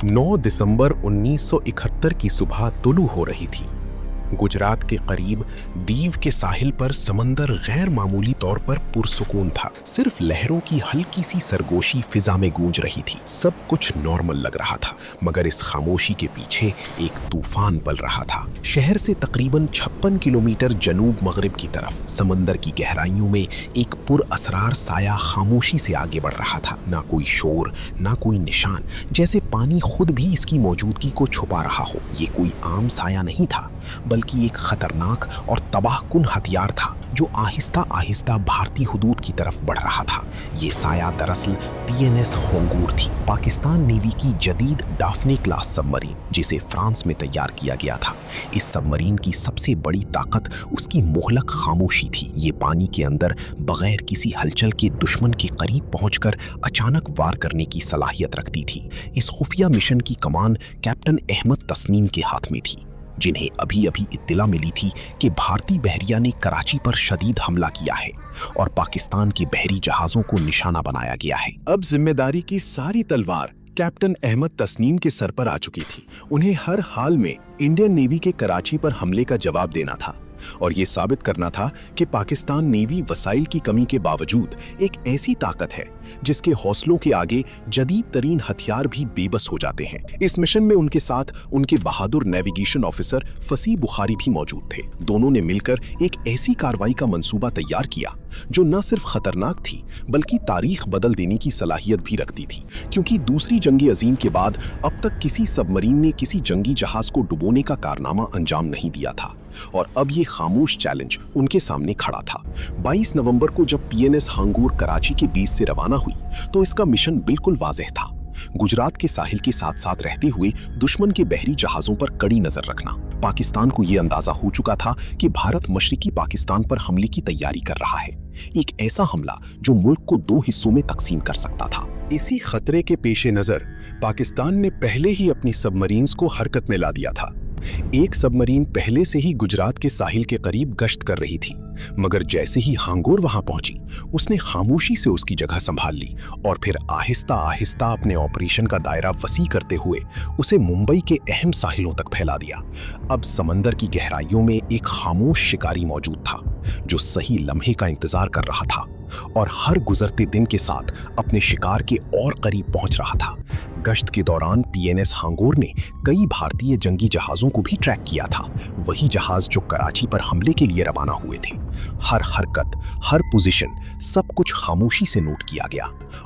9 दिसंबर 1971 की सुबह तुलू हो रही थी। गुजरात के करीब दीव के साहिल पर समंदर गैर मामूली तौर पर पुरसुकून था। सिर्फ लहरों की हल्की सी सरगोशी फिजा में गूंज रही थी। सब कुछ नॉर्मल लग रहा था, मगर इस खामोशी के पीछे एक तूफान बल रहा था। शहर से तकरीबन 56 किलोमीटर जनूब मगरिब की तरफ समंदर की गहराइयों में एक पुरअसरार साया खामोशी से आगे बढ़ रहा था। ना कोई शोर, ना कोई निशान, जैसे पानी खुद भी इसकी मौजूदगी को छुपा रहा हो। ये कोई आम साया नहीं था, बल्कि एक खतरनाक और तबाहकुन हथियार था जो आहिस्ता आहिस्ता भारतीय हुदूद की तरफ बढ़ रहा था। ये साया दरअसल पीएनएस होंगूर थी, पाकिस्तान नेवी की जदीद डाफने क्लास सबमरीन, जिसे फ्रांस में तैयार किया गया था। इस सबमरीन की सबसे बड़ी ताकत उसकी मुहलक खामोशी थी। ये पानी के अंदर बगैर किसी हलचल के दुश्मन के करीब पहुंचकर अचानक वार करने की सलाहियत रखती थी। इस खुफिया मिशन की कमान कैप्टन अहमद तस्नीम के हाथ में थी, जिन्हें अभी अभी इत्तिला मिली थी कि भारतीय बहरिया ने कराची पर शदीद हमला किया है और पाकिस्तान के बहरी जहाजों को निशाना बनाया गया है। अब जिम्मेदारी की सारी तलवार कैप्टन अहमद तस्नीम के सर पर आ चुकी थी। उन्हें हर हाल में इंडियन नेवी के कराची पर हमले का जवाब देना था और ये साबित करना था कि पाकिस्तान नेवी वसाइल की कमी के बावजूद एक ऐसी ताकत है जिसके हौसलों के आगे जदीद तरीन हथियार भी बेबस हो जाते हैं। इस मिशन में उनके साथ उनके बहादुर नेविगेशन ऑफिसर फसी बुखारी भी मौजूद थे। दोनों ने मिलकर एक ऐसी कार्रवाई का मंसूबा तैयार किया जो न सिर्फ खतरनाक थी बल्कि तारीख बदल देने की सलाहियत भी रखती थी, क्योंकि दूसरी जंग अजीम के बाद अब तक किसी सबमरीन ने किसी जंगी जहाज को डुबोने का कारनामा अंजाम नहीं दिया था और अब ये खामोश चैलेंज उनके सामने खड़ा था। 22 नवंबर को जब पीएनएस हांगूर कराची के बीच से रवाना हुई तो इसका मिशन बिल्कुल वाज़ेह था। गुजरात के साहिल के साथ साथ रहते हुए दुश्मन के बहरी जहाजों पर कड़ी नजर रखना। पाकिस्तान को यह अंदाजा हो चुका था कि भारत मशरिकी पाकिस्तान पर हमले की तैयारी कर रहा है, एक ऐसा हमला जो मुल्क को 2 हिस्सों में तकसीम कर सकता था। इसी खतरे के पेश नजर पाकिस्तान ने पहले ही अपनी सबमरीन्स को हरकत में ला दिया था। एक सबमरीन पहले से ही गुजरात के साहिल के करीब गश्त कर रही थी, मगर जैसे ही हांगोर वहां पहुंची उसने खामोशी से उसकी जगह संभाल ली और फिर आहिस्ता आहिस्ता अपने ऑपरेशन का दायरा वसी करते हुए उसे मुंबई के अहम साहिलों तक फैला दिया। अब समंदर की गहराइयों में एक खामोश शिकारी मौजूद था जो सही लम्हे का इंतजार कर रहा था और हर गुजरते दिन के साथ अपने शिकार के और करीब पहुंच रहा था। गश्त के दौरान पीएनएस हांगोर ने कई भारतीय जंगी जहाजों को भी ट्रैक किया था, वही जहाज जो कराची पर हमले के लिए रवाना हुए थे। हर हरकत, हर पोजीशन, सब कुछ खामोशी से नोट किया गया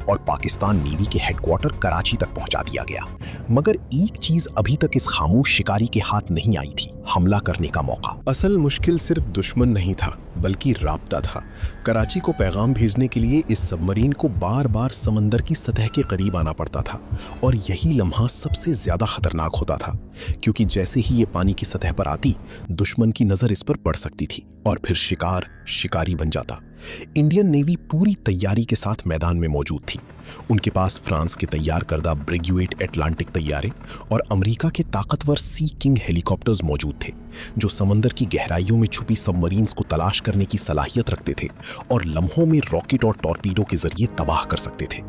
और पाकिस्तान नेवी के हेडक्वार्टर कराची तक पहुंचा दिया गया। मगर एक चीज अभी तक इस खामोश शिकारी के हाथ नहीं आई थी, हमला करने का मौका। असल मुश्किल सिर्फ दुश्मन नहीं था बल्कि राब्ता था। कराची को पैगाम भेजने के लिए इस सबमरीन को बार बार समंदर की सतह के करीब आना पड़ता था और यही लम्हा सबसे ज्यादा खतरनाक होता था, क्योंकि जैसे ही ये पानी की सतह पर आती दुश्मन की नजर इस पर पड़ सकती थी और फिर शिकार शिकारी बन जाता। इंडियन नेवी पूरी तैयारी के साथ मैदान में मौजूद थी। उनके पास फ्रांस के तैयार करदा ब्रिग्यूएट एटलांटिक तैयारे और अमेरिका के ताकतवर सी किंग हेलीकॉप्टर्स मौजूद थे जो समंदर की गहराइयों में छुपी सबमरीन्स को तलाश करने की सलाहियत रखते थे और लम्हों में रॉकेट और टॉर्पीडो के जरिए तबाह कर सकते थे।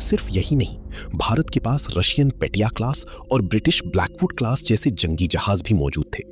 सिर्फ यही नहीं, भारत के पास रशियन पेटिया क्लास और ब्रिटिश ब्लैकवुड क्लास जैसे जंगी जहाज भी मौजूद थे,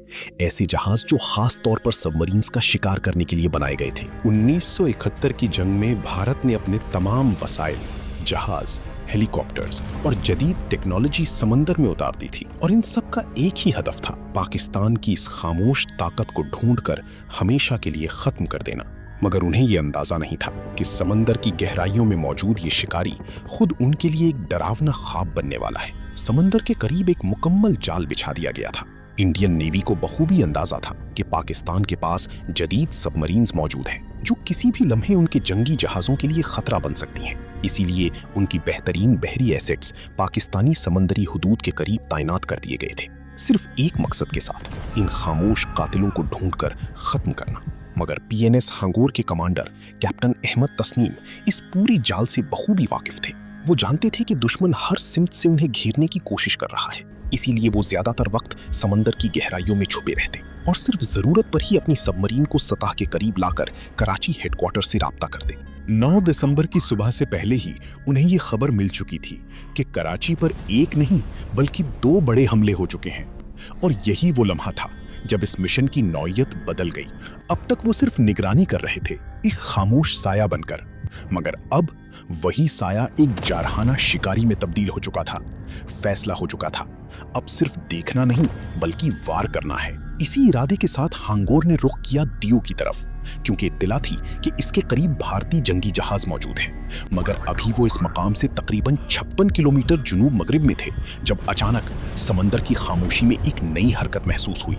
ऐसे जहाज जो खास तौर पर सबमरीन्स का शिकार करने के लिए बनाए गए थे। 1971 की जंग में भारत ने अपने तमाम वसाइल, जहाज, हेलीकॉप्टर्स और जदीद टेक्नोलॉजी समंदर में उतार दी थी और इन सब का एक ही हदफ था, पाकिस्तान की इस खामोश ताकत को ढूंढकर हमेशा के लिए खत्म कर देना। मगर उन्हें यह अंदाजा नहीं था कि समंदर की गहराइयों में मौजूद ये शिकारी खुद उनके लिए एक डरावना ख्वाब बनने वाला है। समंदर के करीब एक मुकम्मल जाल बिछा दिया गया था। इंडियन नेवी को बखूबी अंदाजा था कि पाकिस्तान के पास जदीद सबमरीन्स मौजूद हैं जो किसी भी लम्हे उनके जंगी जहाजों के लिए खतरा बन सकती हैं। इसीलिए उनकी बेहतरीन बहरी एसेट्स पाकिस्तानी समंदरी हुदूद के करीब तैनात कर दिए गए थे, सिर्फ एक मकसद के साथ, इन खामोश कातिलों को ढूंढकर खत्म करना। मगर पीएनएस हांगोर के कमांडर कैप्टन अहमद तस्नीम इस पूरी जाल से बखूबी वाकिफ थे। वो जानते थे कि दुश्मन हर सिमत से उन्हें घेरने की कोशिश कर रहा है, इसीलिए वो ज्यादातर वक्त समंदर की गहराइयों में छुपे रहते और सिर्फ जरूरत पर ही अपनी सबमरीन को सतह के करीब लाकर कराची हेडक्वार्टर से राब्ता करते। 9 दिसंबर की सुबह से पहले ही उन्हें ये खबर मिल चुकी थी कि कराची पर एक नहीं बल्कि 2 बड़े हमले हो चुके हैं। और यही वो लम्हा था जब इस मिशन की नौयत बदल गई। अब तक वो सिर्फ निगरानी कर रहे थे, एक खामोश साया बनकर, मगर अब वही साया एक जारहाना शिकारी में तब्दील हो चुका था। फैसला हो चुका था, अब सिर्फ देखना नहीं बल्कि वार करना है। इसी इरादे के साथ हांगोर ने रुख किया दियो की तरफ, क्योंकि इत्तला थी कि इसके करीब भारतीय जंगी जहाज मौजूद हैं। मगर अभी वो इस मकाम से तकरीबन 56 किलोमीटर जुनूब मगरिब में थे जब अचानक समंदर की खामोशी में एक नई हरकत महसूस हुई।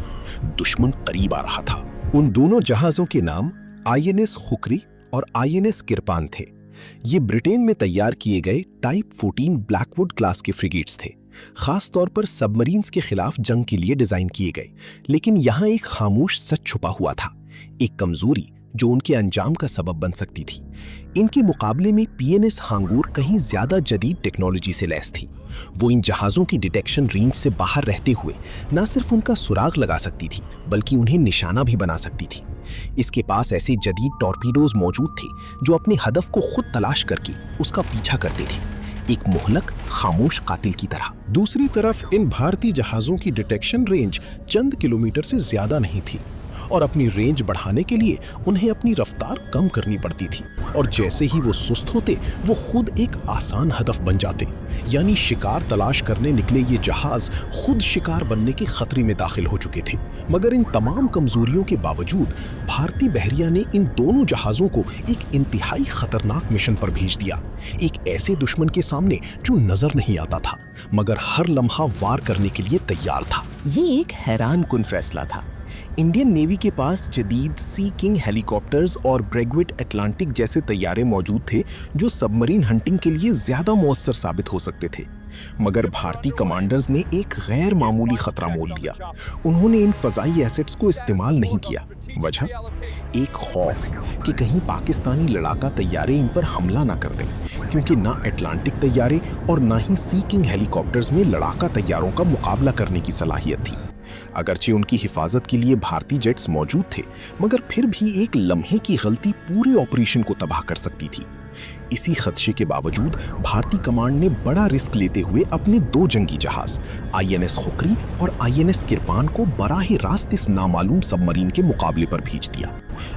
दुश्मन करीब आ रहा था। उन दोनों जहाजों के नाम आईएनएस खुकरी और आईएनएस किरपान थे। ये ब्रिटेन में तैयार किए गए टाइप 14 ब्लैकवुड क्लास के फ्रिगेट्स थे, खास तौर पर सबमरीन्स के खिलाफ जंग के लिए डिजाइन किए गए। लेकिन यहाँ एक खामोश सच छुपा हुआ था, एक कमजोरी जो उनके अंजाम का सबब बन सकती थी। इनके मुकाबले में पीएनएस हांगूर कहीं ज्यादा जदीद टेक्नोलॉजी से लैस थी। वो इन जहाज़ों की डिटेक्शन रेंज से बाहर रहते हुए न सिर्फ उनका सुराग लगा सकती थी बल्कि उन्हें निशाना भी बना सकती थी। इसके पास ऐसे जदीद टॉर्पीडोज मौजूद थे जो अपने हदफ को खुद तलाश करके उसका पीछा करते थे, एक मुहलक खामोश कातिल की तरह। दूसरी तरफ इन भारतीय जहाज़ों की डिटेक्शन रेंज चंद किलोमीटर से ज्यादा नहीं थी और अपनी रेंज बढ़ाने के लिए उन्हें अपनी रफ्तार कम करनी पड़ती थी। और जैसे ही वो सुस्त होते वो खुद एक आसान हदफ बन जाते, यानी शिकार तलाश करने निकले ये जहाज खुद शिकार बनने के खतरे में दाखिल हो चुके थे। मगर इन तमाम कमजोरियों के बावजूद भारतीय बहरिया ने इन दोनों जहाज़ों को एक इंतहाई खतरनाक मिशन पर भेज दिया, एक ऐसे दुश्मन के सामने जो नजर नहीं आता था मगर हर लम्हा वार करने के लिए तैयार था। ये एक हैरान कुन फैसला था। इंडियन नेवी के पास जदीद सी किंग हेलीकॉप्टर्स और ब्रेगविट अटलांटिक जैसे तैयारे मौजूद थे जो सबमरीन हंटिंग के लिए ज्यादा मौसर साबित हो सकते थे। मगर भारतीय कमांडर्स ने एक गैर मामूली खतरा मोल लिया। उन्होंने इन फजाई एसेट्स को इस्तेमाल नहीं किया। वजह, एक खौफ कि कहीं पाकिस्तानी लड़ाका तैयारे इन पर हमला ना कर दें, क्योंकि ना अटलांटिक तैयारे और ना ही सी किंग हेलीकॉप्टर्स में लड़ाका तैयारों का मुकाबला करने की सलाहियत थी। अगरचे उनकी हिफाजत के लिए भारतीय जेट्स मौजूद थे, मगर फिर भी एक लम्हे की गलती पूरे ऑपरेशन को तबाह कर सकती थी। इसी खदशे के बावजूद भारतीय कमांड ने बड़ा रिस्क लेते हुए अपने 2 जंगी जहाज आईएनएस खुकरी और आईएनएस किरपान को बराह रास्त इस नामालूम सबमरीन के मुकाबले पर भेज दिया।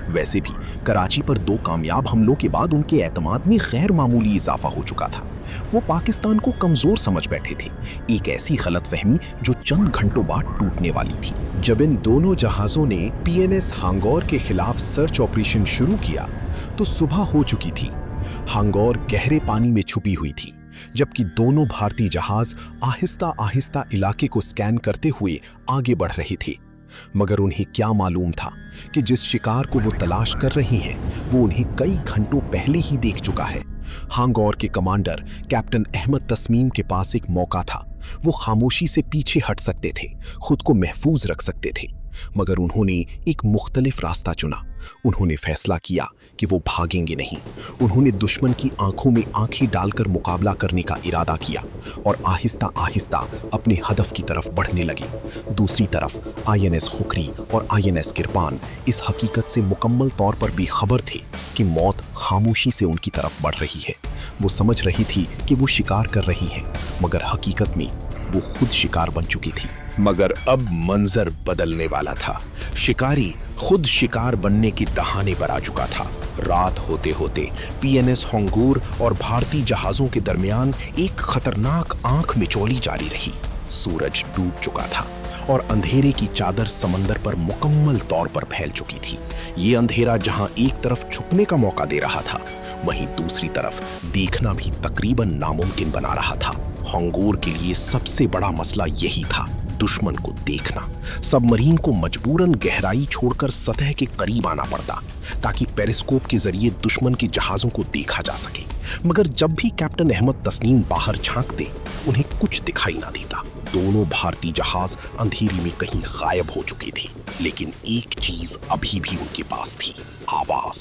वैसे भी कराची पर 2 कामयाब हमलों के बाद उनके एतमाद में गैर मामूली इजाफा हो चुका था। वो पाकिस्तान को कमजोर समझ बैठे थे, एक ऐसी गलतफहमी जो चंद घंटों बाद टूटने वाली थी। जब इन दोनों जहाज़ों ने पीएनएस हांगौर के खिलाफ सर्च ऑपरेशन शुरू किया तो सुबह हो चुकी थी। हांगौर गहरे पानी में छुपी हुई थी, जबकि दोनों भारतीय जहाज आहिस्ता आहिस्ता इलाके को स्कैन करते हुए आगे बढ़ रहे थे। मगर उन्हें क्या मालूम था कि जिस शिकार को वो तलाश कर रहे हैं वो उन्हें कई घंटों पहले ही देख चुका है। हांगौर के कमांडर कैप्टन अहमद तस्मीम के पास एक मौका था। वो खामोशी से पीछे हट सकते थे, खुद को महफूज रख सकते थे, मगर उन्होंने एक मुख्तलिफ रास्ता चुना। उन्होंने फैसला किया कि वो भागेंगे नहीं। उन्होंने दुश्मन की आंखों में आंखें डालकर मुकाबला करने का इरादा किया और आहिस्ता आहिस्ता अपने हदफ की तरफ बढ़ने लगे। दूसरी तरफ आईएनएस खुकरी और आईएनएस किरपान इस हकीकत से मुकम्मल तौर पर बेखबर थे कि मौत खामोशी से उनकी तरफ बढ़ रही है। वो समझ रही थी कि वो शिकार कर रही हैं, मगर हकीकत में वो खुद शिकार बन चुकी थी। मगर अब मंजर बदलने वाला था। शिकारी खुद शिकार बनने की दहाने पर आ चुका था। रात होते होते पीएनएस हांगूर और भारतीय जहाज़ों के दरमियान एक खतरनाक आंख मिचौली जारी रही। सूरज डूब चुका था और अंधेरे की चादर समंदर पर मुकम्मल तौर पर फैल चुकी थी। ये अंधेरा जहां एक तरफ छुपने का मौका दे रहा था, वहीं दूसरी तरफ देखना भी तकरीबन नामुमकिन बना रहा था। हांगूर के लिए सबसे बड़ा मसला यही था, दुश्मन को देखना। सबमरीन को मजबूरन गहराई छोड़कर सतह के करीब आना पड़ता ताकि पेरिस्कोप के जरिए दुश्मन के जहाज़ों को देखा जा सके। मगर जब भी कैप्टन अहमद तस्नीम बाहर झांकते, उन्हें कुछ दिखाई ना देता। दोनों भारतीय जहाज अंधेरी में कहीं गायब हो चुकी थी, लेकिन एक चीज अभी भी उनके पास थी, आवाज।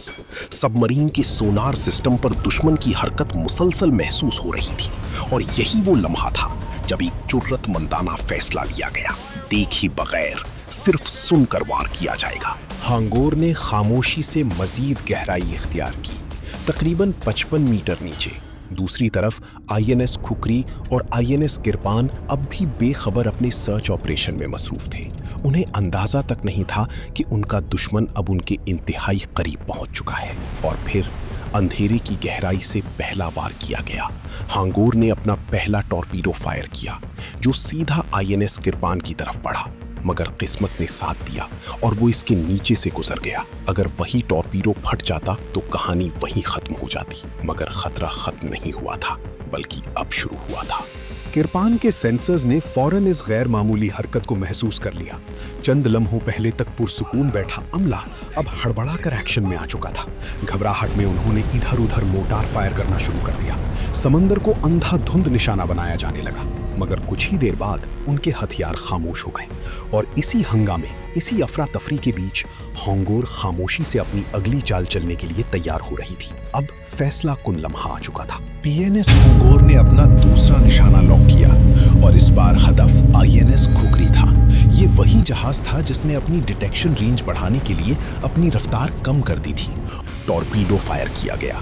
सबमरीन के सोनार सिस्टम पर दुश्मन की हरकत मुसलसल महसूस हो रही थी और यही वो लम्हा था जब एक जुर्रतमंदाना फैसला लिया गया। देखे बगैर सिर्फ सुनकर वार किया जाएगा। हांगोर ने खामोशी से मजीद गहराई इख्तियार की। तकरीबन 55 मीटर नीचे। दूसरी तरफ आईएनएस खुकरी और आईएनएस किरपान अब भी बेखबर अपने सर्च ऑपरेशन में मसरूफ थे। उन्हें अंदाजा तक नहीं था कि उनका दुश्मन अब उनके इंतहाई करीब पहुंच चुका है। और फिर अंधेरे की गहराई से पहला वार किया गया। हांगोर ने अपना पहला टॉर्पीडो फायर किया, जो सीधा आईएनएस किरपान की तरफ बढ़ा, मगर किस्मत ने साथ दिया और वो इसके नीचे से गुजर गया। अगर वही टॉर्पीडो फट जाता तो कहानी वहीं खत्म हो जाती, मगर खतरा खत्म नहीं हुआ था, बल्कि अब शुरू हुआ था। किरपान के सेंसर्स ने फौरन इस गैर मामूली हरकत को महसूस कर लिया। चंद लम्हों पहले तक पुरसुकून बैठा अमला अब हड़बड़ाकर एक्शन में आ चुका था। घबराहट में उन्होंने इधर उधर मोटार फायर करना शुरू कर दिया। समंदर को अंधाधुंध निशाना बनाया जाने लगा, मगर कुछ ही देर बाद उनके हथियार खामोश हो गए और इसी हंगामे, इसी अफरा तफरी के बीच हांगोर खामोशी से अपनी अगली चाल चलने के लिए तैयार हो रही थी। अब फैसला कुन लम्हा आ चुका था। पीएनएस हांगोर ने अपना दूसरा निशाना लॉक किया और इस बार हदफ आईएनएस खुकरी था। ये वही जहाज था जिसने अपनी डिटेक्शन रेंज बढ़ाने के लिए अपनी रफ्तार कम कर दी थी। टॉर्पीडो फायर किया गया।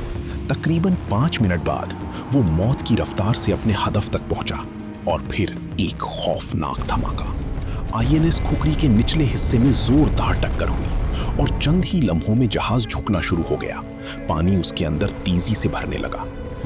तकरीबन 5 मिनट बाद वो मौत की रफ्तार से अपने हदफ तक पहुंचा और फिर एक खौफनाक धमाका। आईएनएस खुकरी के निचले हिस्से में जोरदार टक्कर हुई और चंद ही लम्हों में जहाज झुकना शुरू हो गया। पानी उसके अंदर तेजी से भरने लगा।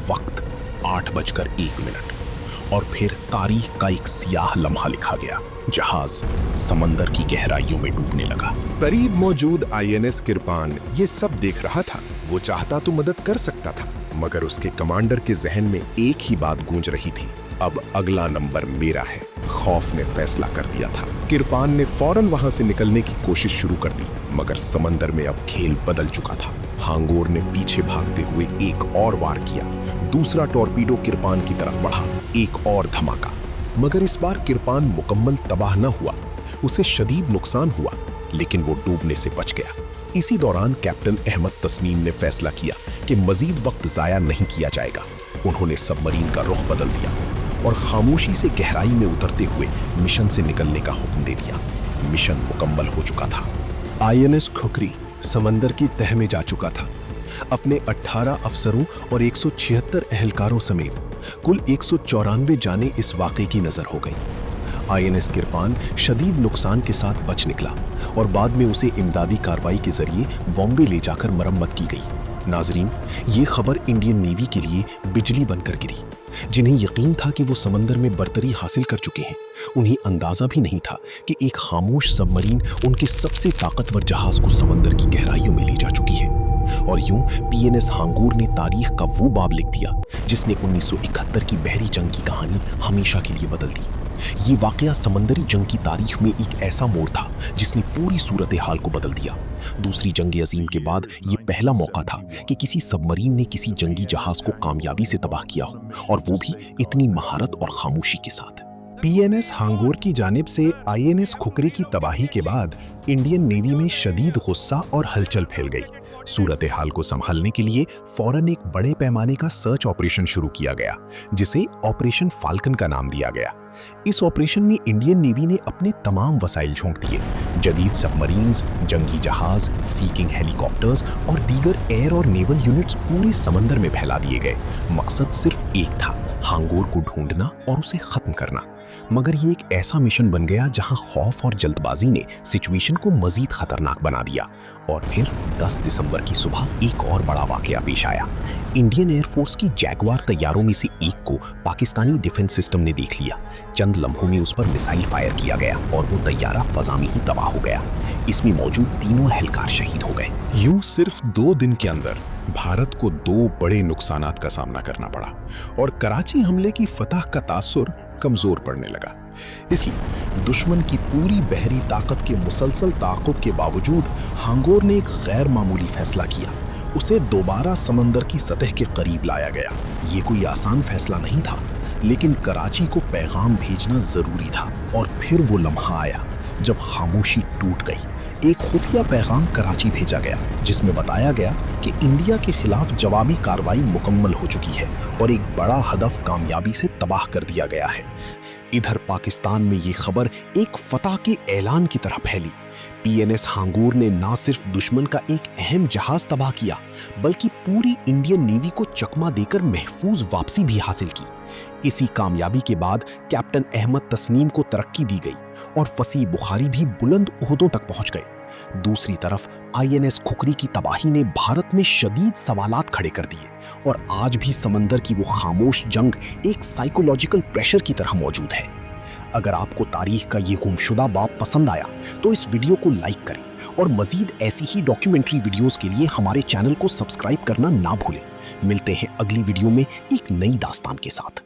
वक्त 8:01 और फिर तारीख का एक सियाह लम्हा लिखा गया। जहाज समंदर की गहराइयों में डूबने लगा। करीब मौजूद आईएनएस किरपान ये सब देख रहा था। वो चाहता तो मदद कर सकता था, मगर उसके कमांडर के जहन में एक ही बात गूंज रही थी, अब अगला नंबर मेरा है। खौफ ने फैसला कर दिया था। किरपान ने फौरन वहां से निकलने की कोशिश शुरू कर दी, मगर समंदर में अब खेल बदल चुका था। हांगोर ने पीछे भागते हुए एक और वार किया। दूसरा टॉर्पीडो किरपान की तरफ बढ़ा। एक और धमाका, मगर इस बार किरपान मुकम्मल तबाह न हुआ। उसे शदीद नुकसान हुआ, लेकिन वो डूबने से बच गया। इसी दौरान कैप्टन अहमद तस्नीम ने फैसला किया कि मजीद वक्त जाया नहीं किया जाएगा। उन्होंने सबमरीन का रुख बदल दिया और खामोशी से गहराई में उतरते हुए मिशन से निकलने का हुक्म दे दिया। मिशन मुकम्मल हो चुका था। आईएनएस खुकरी समंदर की तह में जा चुका था। अपने 18 अफसरों और 176 एहलकारों समेत कुल 194 जानें इस वाक़े की नज़र हो गईं। आईएनएस किरपान शदीद नुकसान के साथ बच निकला और बाद में उसे इमदादी कार्रवाई के जरिए बॉम्बे ले जाकर मरम्मत की गई। नाजरीन, ये खबर इंडियन नेवी के लिए बिजली बनकर गिरी। जिन्हें यकीन था कि वो समंदर में बर्तरी हासिल कर चुके हैं, उन्हें अंदाजा भी नहीं था कि एक खामोश सबमरीन उनके सबसे ताकतवर जहाज को समंदर की गहराइयों में ले जा चुकी है। और यूं पीएनएस हांगोर ने तारीख का वो बाब लिख दिया जिसने 1971 की बहरी जंग की कहानी हमेशा के लिए बदल दी। ये वाकया समंदरी जंग की तारीख में एक ऐसा मोड़ था जिसने पूरी सूरत हाल को बदल दिया। दूसरी जंग अजीम के बाद ये पहला मौका था कि किसी सबमरीन ने किसी जंगी जहाज को कामयाबी से तबाह किया हो, और वो भी इतनी महारत और खामोशी के साथ। पीएनएस हांगोर की जानिब से आईएनएस खुकरी की तबाही के बाद इंडियन नेवी में शदीद गुस्सा और हलचल फैल गई। सूरत हाल को संभालने के लिए फौरन एक बड़े पैमाने का सर्च ऑपरेशन शुरू किया गया, जिसे ऑपरेशन फाल्कन का नाम दिया गया। इस ऑपरेशन में इंडियन नेवी ने अपने तमाम वसाइल झोंक दिए। जदीद सबमरीन्स, जंगी जहाज, सीकिंग हेलीकॉप्टर्स और दीगर एयर और नेवल यूनिट्स पूरे समंदर में फैला दिए गए। मकसद सिर्फ एक था, हांगोर को ढूंढना और उसे खत्म करना। मगर ये एक ऐसा मिशन बन गया जहां खौफ और जल्दबाजी ने सिचुएशन को मजीद खतरनाक बना दिया। और फिर 10 दिसंबर की सुबह एक और बड़ा वाकया पेश आया। इंडियन एयरफोर्स की जैगवार तैयारों में से एक को पाकिस्तानी डिफेंस सिस्टम ने देख लिया। चंद लम्हों में उस पर मिसाइल फायर किया गया और वो तैयारा फजा में ही तबाह हो गया। इसमें मौजूद तीनों एहलकार शहीद हो गए। यूं सिर्फ 2 दिन के अंदर भारत को 2 बड़े नुकसानात का सामना करना पड़ा और कराची हमले की फतह का तासुर कमजोर पड़ने लगा। इसकी दुश्मन की पूरी बहरी ताकत के मुसलसल ताक़ुब के बावजूद हांगोर ने एक गैर मामूली फैसला किया। उसे दोबारा समंदर की सतह के करीब लाया गया। ये कोई आसान फैसला नहीं था, लेकिन कराची को पैगाम भेजना जरूरी था। और फिर वो लम्हा आया जब खामोशी टूट गई। एक खुफिया पैगाम कराची भेजा गया जिसमें बताया गया कि इंडिया के खिलाफ जवाबी कार्रवाई मुकम्मल हो चुकी है और एक बड़ा हदफ कामयाबी से तबाह कर दिया गया है। इधर पाकिस्तान में ये खबर एक फतह के ऐलान की तरह फैली PNS हांगूर ने ना सिर्फ दुश्मन का एक अहम जहाज तबाह किया, बल्कि पूरी इंडियन नेवी को चकमा देकर महफूज वापसी भी हासिल की। इसी कामयाबी के बाद कैप्टन अहमद तस्नीम को तरक्की दी गई और फसीह बुखारी भी बुलंद ओहदों तक पहुंच गए। दूसरी तरफ INS खुखरी की तबाही ने भारत में शदीद सवालात खड़े कर दिए और आज भी समंदर की वो खामोश जंग एक साइकोलॉजिकल प्रेशर की तरह मौजूद है। अगर आपको तारीख का ये गुमशुदा बाब पसंद आया तो इस वीडियो को लाइक करें और मजीद ऐसी ही डॉक्यूमेंट्री वीडियोस के लिए हमारे चैनल को सब्सक्राइब करना ना भूलें। मिलते हैं अगली वीडियो में एक नई दास्तान के साथ।